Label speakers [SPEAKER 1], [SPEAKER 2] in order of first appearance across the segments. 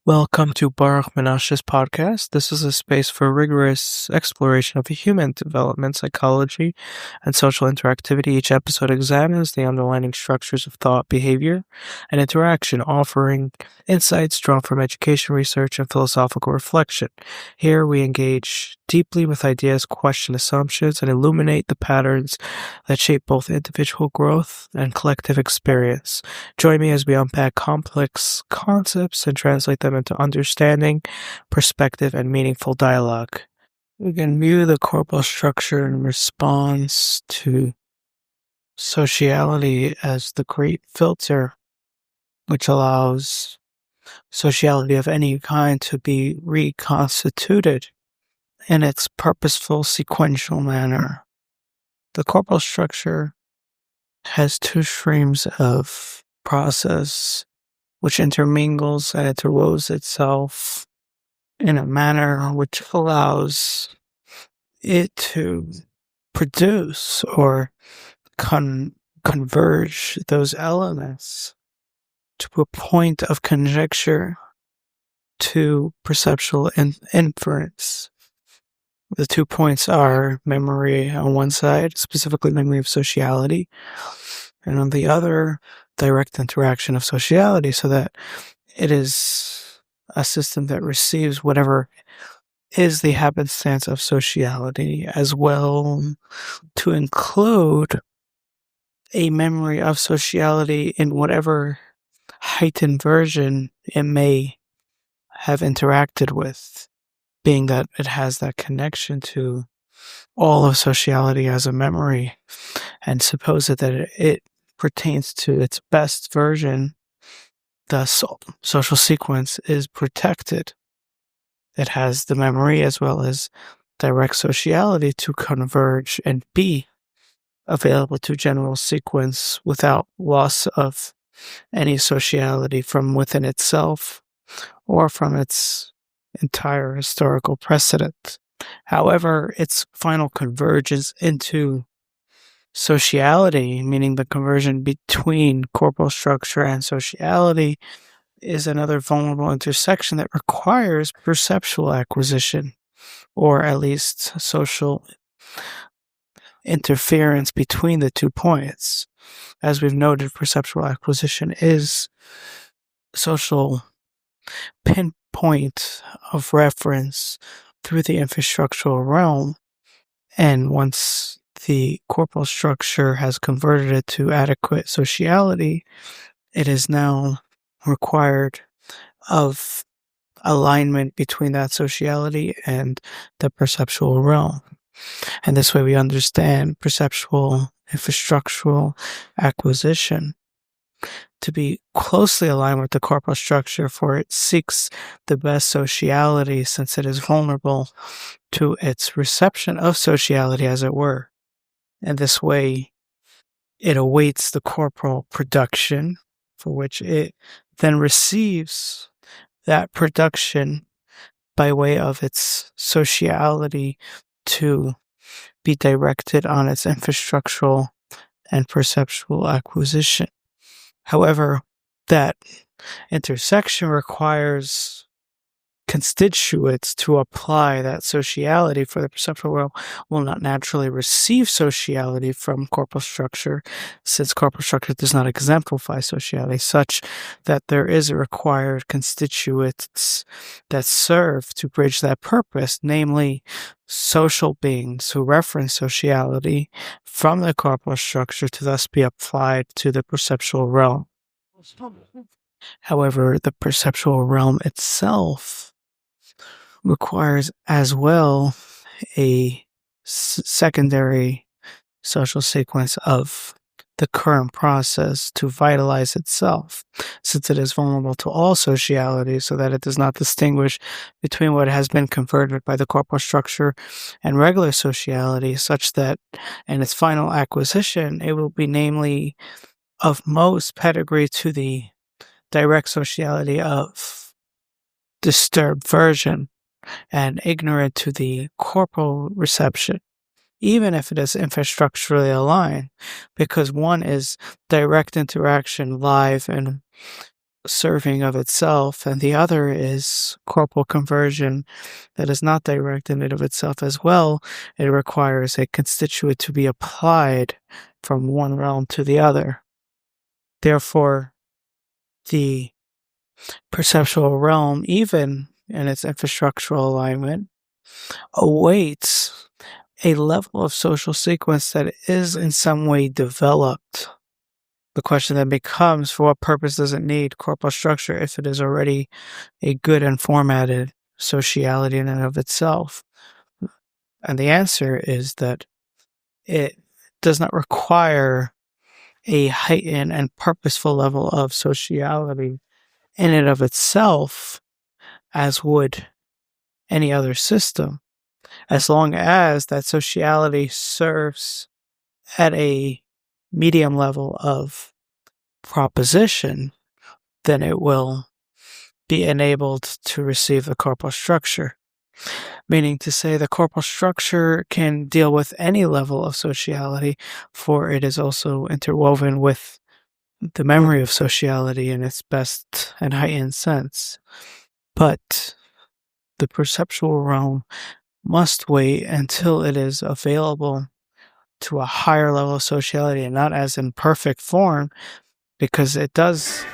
[SPEAKER 1] Welcome to Baruch Menache's podcast. This is a space for rigorous exploration of human development, psychology, and social interactivity. Each episode examines the underlying structures of thought, behavior, and interaction, offering insights drawn from education, research, and philosophical reflection. Here we engage deeply with ideas, question assumptions, and illuminate the patterns that shape both individual growth and collective experience. Join me as we unpack complex concepts and translate them into understanding, perspective, and meaningful dialogue. We can view the corporal structure in response to sociality as the great filter, which allows sociality of any kind to be reconstituted in its purposeful, sequential manner. The corporal structure has two streams of process which intermingles and interwoves itself in a manner which allows it to produce or converge those elements to a point of conjecture, to perceptual inference. The 2 points are memory on one side, specifically memory of sociality, and on the other, direct interaction of sociality, so that it is a system that receives whatever is the happenstance of sociality, as well to include a memory of sociality in whatever heightened version it may have interacted with, being that it has that connection to all of sociality as a memory, and suppose that it pertains to its best version. The social sequence is protected. It has the memory as well as direct sociality to converge and be available to general sequence without loss of any sociality from within itself or from its entire historical precedent. However, its final convergence into sociality, meaning the conversion between corporal structure and sociality, is another vulnerable intersection that requires perceptual acquisition, or at least social interference between the 2 points. As we've noted, perceptual acquisition is social pinpoint of reference through the infrastructural realm, and once the corporal structure has converted it to adequate sociality, it is now required of alignment between that sociality and the perceptual realm. And this way we understand perceptual infrastructural acquisition to be closely aligned with the corporal structure, for it seeks the best sociality since it is vulnerable to its reception of sociality, as it were. And this way, it awaits the corporal production, for which it then receives that production by way of its sociality to be directed on its infrastructural and perceptual acquisition. However, that intersection requires constituents to apply that sociality, for the perceptual world will not naturally receive sociality from corporal structure, since corporal structure does not exemplify sociality, such that there is a required constituents that serve to bridge that purpose, namely social beings who reference sociality from the corporal structure to thus be applied to the perceptual realm. However, the perceptual realm itself requires as well a secondary social sequence of the current process to vitalize itself, since it is vulnerable to all sociality, so that it does not distinguish between what has been converted by the corporal structure and regular sociality, such that in its final acquisition, it will be namely of most pedigree to the direct sociality of disturbed version, and ignorant to the corporal reception, even if it is infrastructurally aligned, because one is direct interaction live and serving of itself, and the other is corporal conversion that is not direct in and of itself as well. It requires a constituent to be applied from one realm to the other. Therefore, the perceptual realm, even in its infrastructural alignment, awaits a level of social sequence that is in some way developed. The question then becomes, for what purpose does it need corporal structure if it is already a good and formatted sociality in and of itself? And the answer is that it does not require a heightened and purposeful level of sociality in and of itself, as would any other system, as long as that sociality serves at a medium level of proposition, then it will be enabled to receive the corporal structure. Meaning to say the corporal structure can deal with any level of sociality, for it is also interwoven with the memory of sociality in its best and heightened sense. But the perceptual realm must wait until it is available to a higher level of sociality, and not as in perfect form, because it does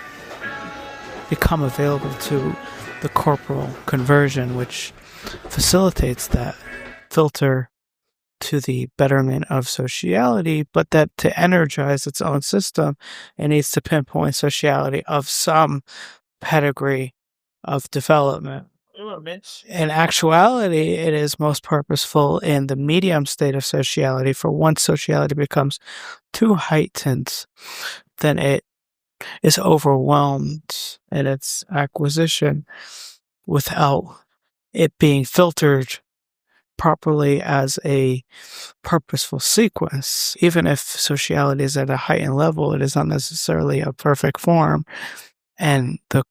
[SPEAKER 1] become available to the corporal conversion, which facilitates that filter to the betterment of sociality, but that to energize its own system, it needs to pinpoint sociality of some pedigree of development. In actuality, it is most purposeful in the medium state of sociality, for once sociality becomes too heightened, then it is overwhelmed in its acquisition without it being filtered properly as a purposeful sequence. Even if sociality is at a heightened level, it is not necessarily a perfect form, and the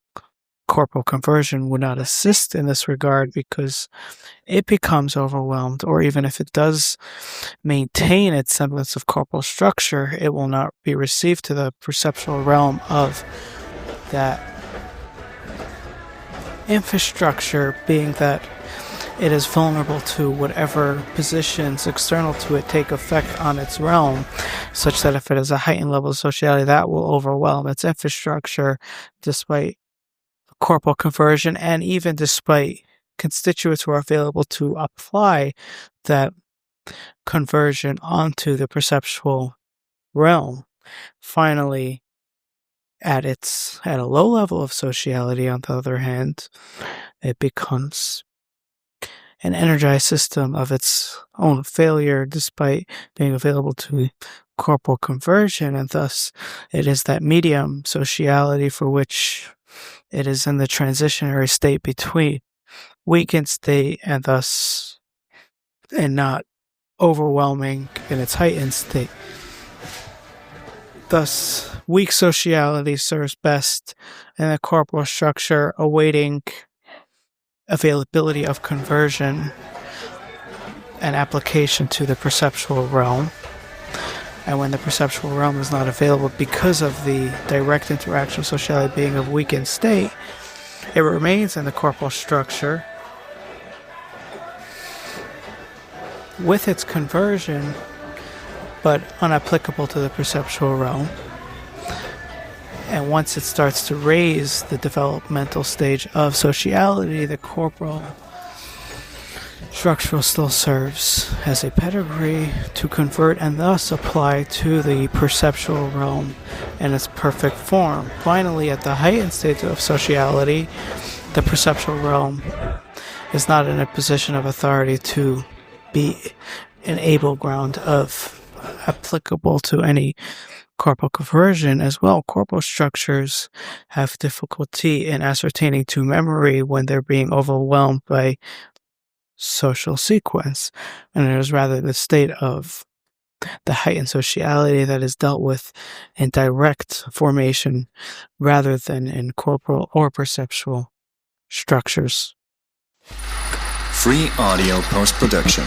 [SPEAKER 1] corporal conversion would not assist in this regard because it becomes overwhelmed, or even if it does maintain its semblance of corporal structure, it will not be received to the perceptual realm of that infrastructure, being that it is vulnerable to whatever positions external to it take effect on its realm, such that if it has a heightened level of sociality, that will overwhelm its infrastructure, despite corporal conversion, and even despite constituents who are available to apply that conversion onto the perceptual realm. Finally, at a low level of sociality, on the other hand, it becomes an energized system of its own failure, despite being available to corporal conversion, and thus it is that medium sociality for which it is in the transitionary state between weakened state and not overwhelming in its heightened state. Thus, weak sociality serves best in the corporal structure, awaiting availability of conversion and application to the perceptual realm. And when the perceptual realm is not available because of the direct interaction of sociality being of weakened state, it remains in the corporal structure with its conversion, but unapplicable to the perceptual realm. And once it starts to raise the developmental stage of sociality, the corporal structural still serves as a pedigree to convert and thus apply to the perceptual realm in its perfect form. Finally, at the heightened stage of sociality, the perceptual realm is not in a position of authority to be an able ground of applicable to any corporal conversion. As well, corporal structures have difficulty in ascertaining to memory when they're being overwhelmed by social sequence, and it is rather the state of the heightened sociality that is dealt with in direct formation rather than in corporal or perceptual structures.
[SPEAKER 2] Free audio post-production.